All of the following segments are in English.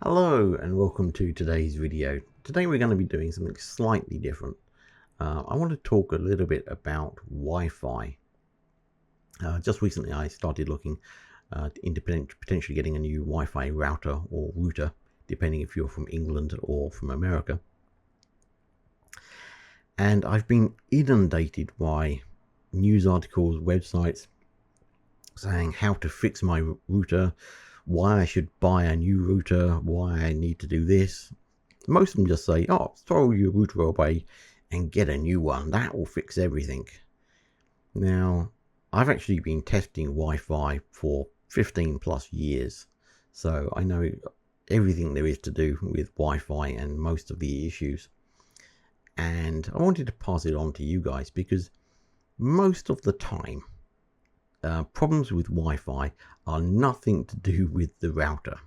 Hello and welcome to today's video. Today we're going to be doing something slightly different. I want to talk a little bit about Wi-Fi. Just recently I started looking into potentially getting a new Wi-Fi router or router, depending if you're from England or from America. And I've been inundated by news articles, websites saying how to fix my router, why I should buy a new router, why I need to do this. Most of them just say, oh, throw your router away and get a new one. That will fix everything. Now, I've actually been testing Wi-Fi for 15 plus years, so I know everything there is to do with Wi-Fi and most of the issues. And I wanted to pass it on to you guys because most of the time, problems with Wi-Fi are nothing to do with the router.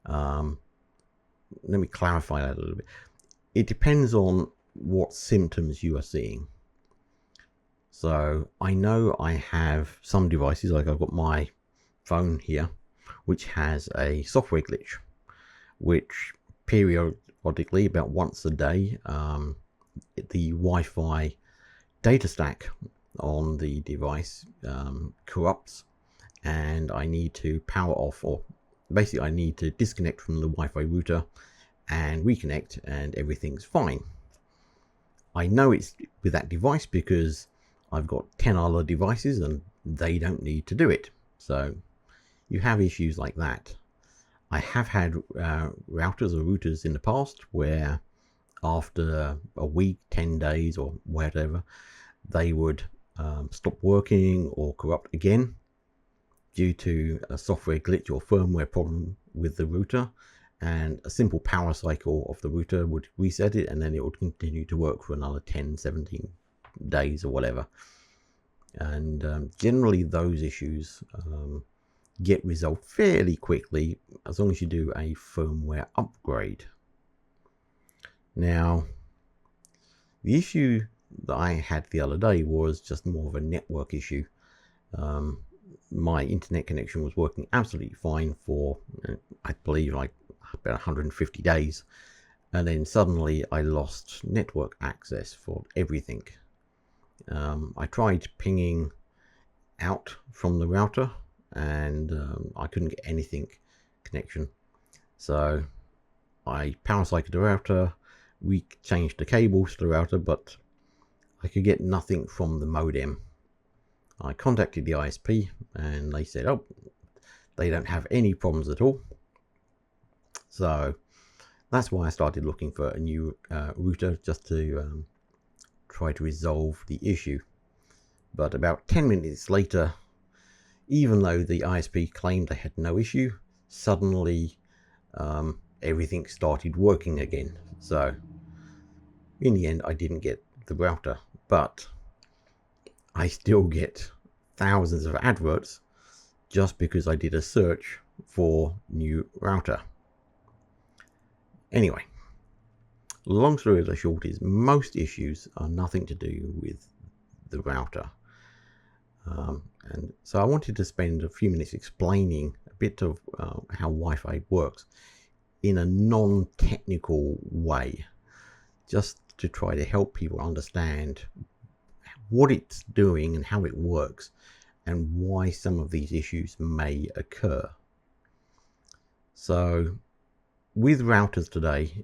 Let me clarify that a little bit. It depends on what symptoms you are seeing. So I know I have some devices, like I've got my phone here, which has a software glitch, which periodically, about once a day, the Wi-Fi data stack on the device corrupts, and I need to power off, or basically I need to disconnect from the Wi-Fi router and reconnect, and everything's fine. I know it's with that device because I've got 10 other devices and they don't need to do it. So you have issues like that. I have had routers or routers in the past where after a week, 10 days or whatever, they would stop working or corrupt again due to a software glitch or firmware problem with the router, and a simple power cycle of the router would reset it, and then it would continue to work for another 10, 17 days or whatever. And generally those issues get resolved fairly quickly as long as you do a firmware upgrade. Now, the issue that I had the other day was just more of a network issue. My internet connection was working absolutely fine for, I believe, like about 150 days, and then suddenly I lost network access for everything. I tried pinging out from the router, and I couldn't get anything connection. So I power cycled the router, we changed the cables to the router, but I could get nothing from the modem. I contacted the ISP and they said, oh, they don't have any problems at all. So that's why I started looking for a new router, just to try to resolve the issue. But about 10 minutes later, even though the ISP claimed they had no issue, suddenly everything started working again. So in the end, I didn't get the router, but I still get thousands of adverts just because I did a search for new router. Anyway, long story short is most issues are nothing to do with the router. And so I wanted to spend a few minutes explaining a bit of how Wi-Fi works in a non-technical way, just to try to help people understand what it's doing and how it works and why some of these issues may occur. So with routers today,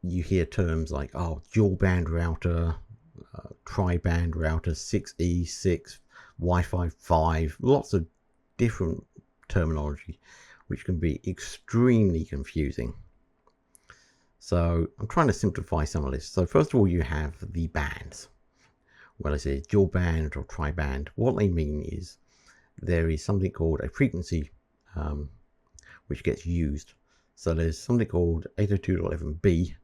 you hear terms like, oh, dual band router, tri-band router, 6E, 6, Wi-Fi 5, lots of different terminology, which can be extremely confusing. So I'm trying to simplify some of this. So first of all, you have the bands. When I say dual band or tri-band, what they mean is there is something called a frequency which gets used. So there's something called 802.11b,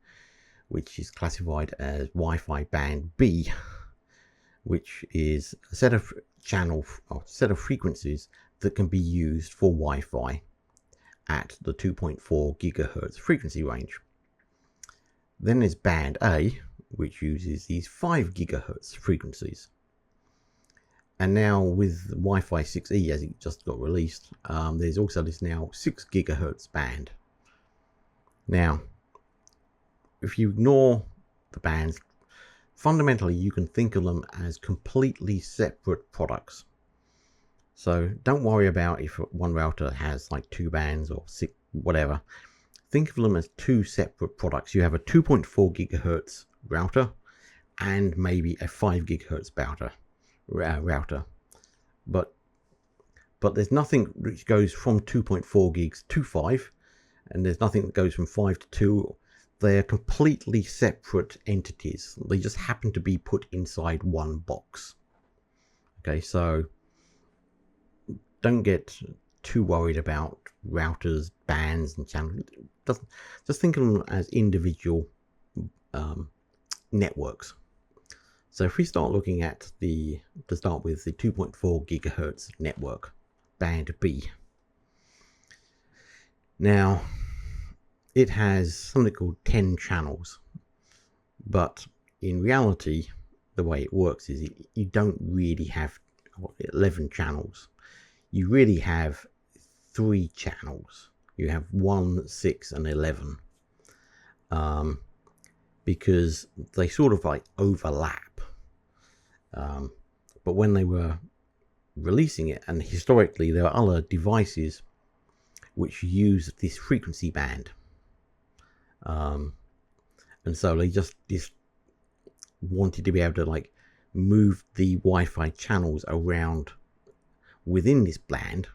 which is classified as Wi-Fi band B, which is a set of set of frequencies that can be used for Wi-Fi at the 2.4 gigahertz frequency range. Then there's band A, which uses these 5 gigahertz frequencies. And now with Wi-Fi 6E, as it just got released, there's also this now 6 gigahertz band. Now, if you ignore the bands, fundamentally you can think of them as completely separate products. So don't worry about if one router has like 2 bands or 6, whatever. Think of them as 2 separate products. You have a 2.4 gigahertz router and maybe a 5 gigahertz router. But there's nothing which goes from 2.4 gigs to 5, and there's nothing that goes from 5 to 2. They are completely separate entities. They just happen to be put inside one box. Okay, so don't get too worried about routers, bands, and channels. Just think of them as individual networks. So if we start looking at to start with the 2.4 gigahertz network, band B. Now, it has something called 10 channels, but in reality, the way it works is you don't really have 11 channels. You really have 3 channels. You have 1, 6, and 11, because they sort of like overlap. But when they were releasing it, and historically there are other devices which use this frequency band, and so they just wanted to be able to like move the Wi-Fi channels around within this band.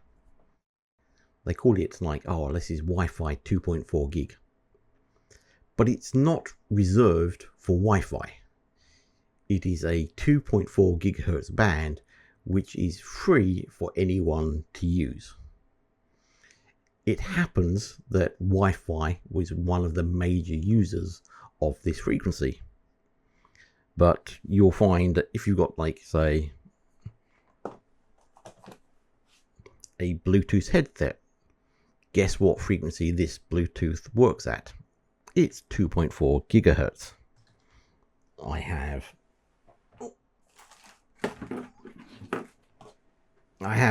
They called it like, oh, this is Wi-Fi 2.4 gig, but it's not reserved for Wi-Fi. It is a 2.4 gigahertz band which is free for anyone to use. It happens that Wi-Fi was one of the major users of this frequency, but you'll find that if you've got, like, say, a Bluetooth headset, guess what frequency this Bluetooth works at? It's 2.4 gigahertz. I have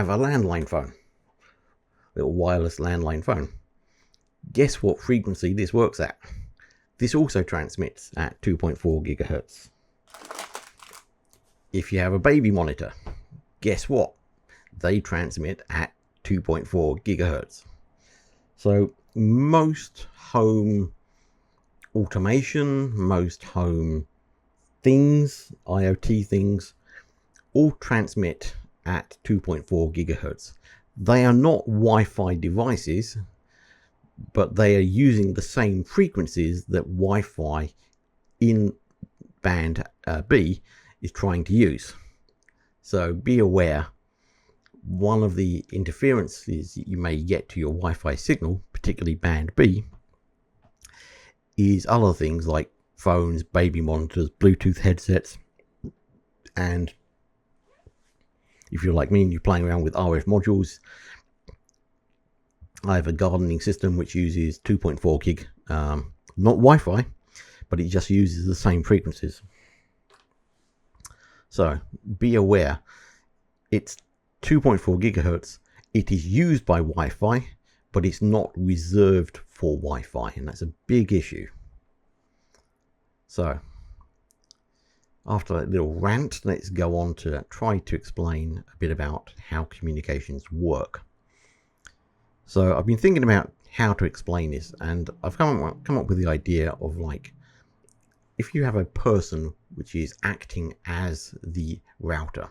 a landline phone, little wireless landline phone. Guess what frequency this works at? This also transmits at 2.4 gigahertz. If you have a baby monitor, guess what? They transmit at 2.4 gigahertz. So most home automation, most home things, IoT things, all transmit at 2.4 gigahertz. They are not Wi-Fi devices, but they are using the same frequencies that Wi-Fi in band B is trying to use. So be aware, one of the interferences you may get to your Wi-Fi signal, particularly band B, is other things like phones, baby monitors, Bluetooth headsets, and if you're like me and you're playing around with RF modules, I have a gardening system which uses 2.4 gig, not Wi-Fi, but it just uses the same frequencies. So be aware, it's 2.4 gigahertz. It is used by Wi-Fi, but it's not reserved for Wi-Fi, and that's a big issue. So after that little rant, let's go on to try to explain a bit about how communications work. So I've been thinking about how to explain this, and I've come up with the idea of, like, if you have a person which is acting as the router,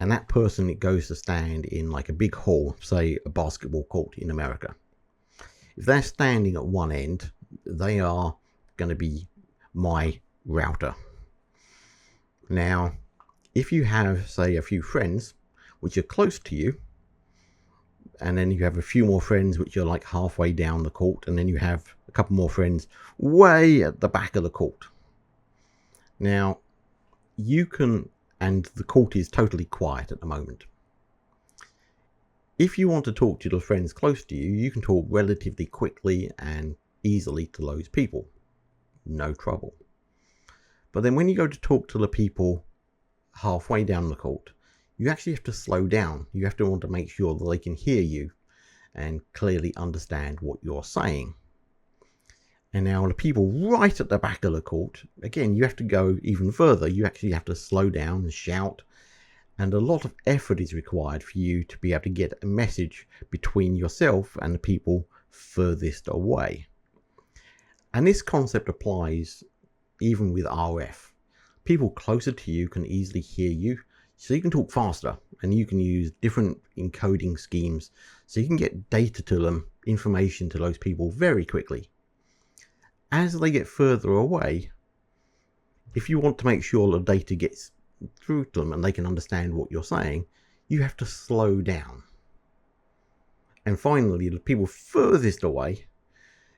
and that person, it goes to stand in like a big hall, say a basketball court in America. If they're standing at one end, they are going to be my router. Now, if you have, say, a few friends which are close to you, and then you have a few more friends which are like halfway down the court, and then you have a couple more friends way at the back of the court. Now, you can, and the court is totally quiet at the moment. If you want to talk to the friends close to you, you can talk relatively quickly and easily to those people. No trouble. But then when you go to talk to the people halfway down the court, you actually have to slow down. You have to want to make sure that they can hear you and clearly understand what you're saying. And now the people right at the back of the court, again, you have to go even further. You actually have to slow down and shout, and a lot of effort is required for you to be able to get a message between yourself and the people furthest away. And this concept applies even with RF. People closer to you can easily hear you, so you can talk faster, and you can use different encoding schemes so you can get data to them, information to those people very quickly. As they get further away, if you want to make sure the data gets through to them and they can understand what you're saying, you have to slow down. And finally, the people furthest away,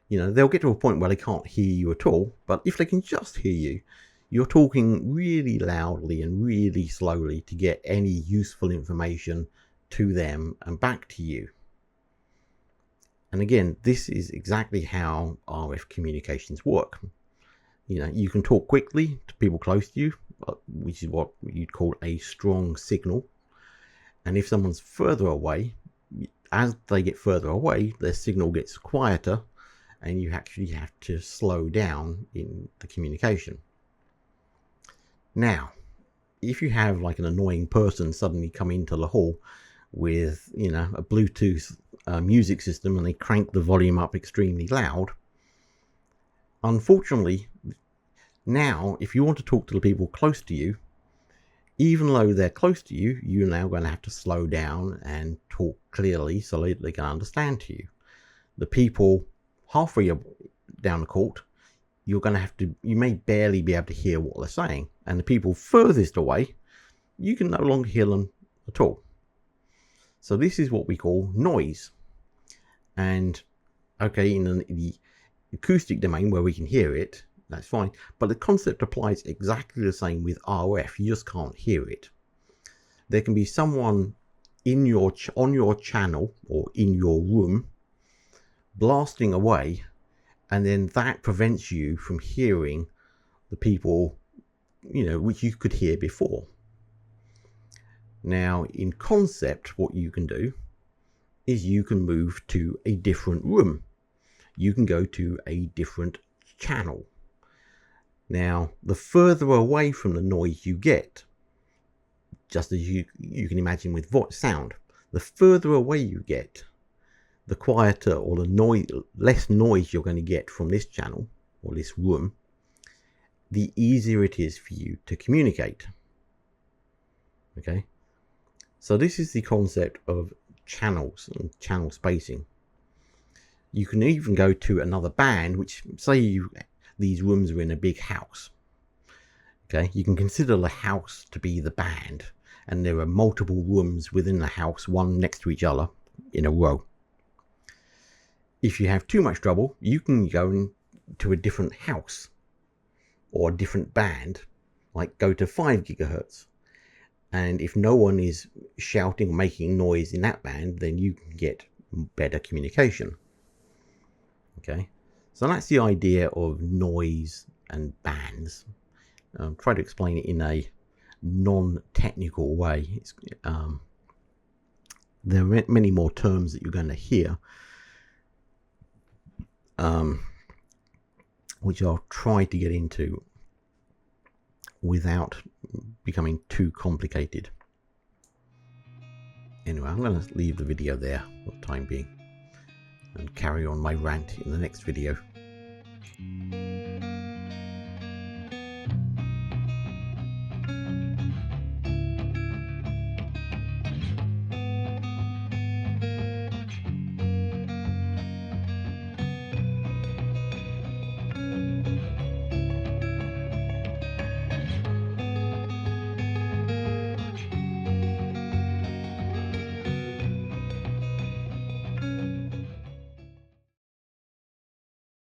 they'll get to a point where they can't hear you at all, but if they can just hear you, you're talking really loudly and really slowly to get any useful information to them and back to you. And again, this is exactly how RF communications work. You can talk quickly to people close to you, which is what you'd call a strong signal. And if someone's further away, as they get further away, their signal gets quieter, and you actually have to slow down in the communication. Now, if you have like an annoying person suddenly come into the hall with, a Bluetooth music system, and they crank the volume up extremely loud, unfortunately, now if you want to talk to the people close to you, even though they're close to you, you're now going to have to slow down and talk clearly so they can understand to you. The people halfway down the court, you may barely be able to hear what they're saying. And the people furthest away, you can no longer hear them at all. So this is what we call noise. And okay, in the acoustic domain where we can hear it, that's fine. But the concept applies exactly the same with RF. You just can't hear it. There can be someone on your channel or in your room blasting away, and then that prevents you from hearing the people, which you could hear before. Now, in concept, what you can do is you can move to a different room. You can go to a different channel. Now, the further away from the noise you get, just as you can imagine with sound, the further away you get, the quieter or the less noise you're going to get from this channel or this room, the easier it is for you to communicate. Okay, so this is the concept of channels and channel spacing. You can even go to another band, which say these rooms are in a big house. Okay, you can consider the house to be the band, and there are multiple rooms within the house, one next to each other in a row. If you have too much trouble, you can go to a different house or a different band, like go to 5 gigahertz. And if no one is shouting or making noise in that band, then you can get better communication. Okay, so that's the idea of noise and bands. Try to explain it in a non-technical way. There are many more terms that you're going to hear, which I'll try to get into without becoming too complicated. Anyway, I'm going to leave the video there for the time being and carry on my rant in the next video.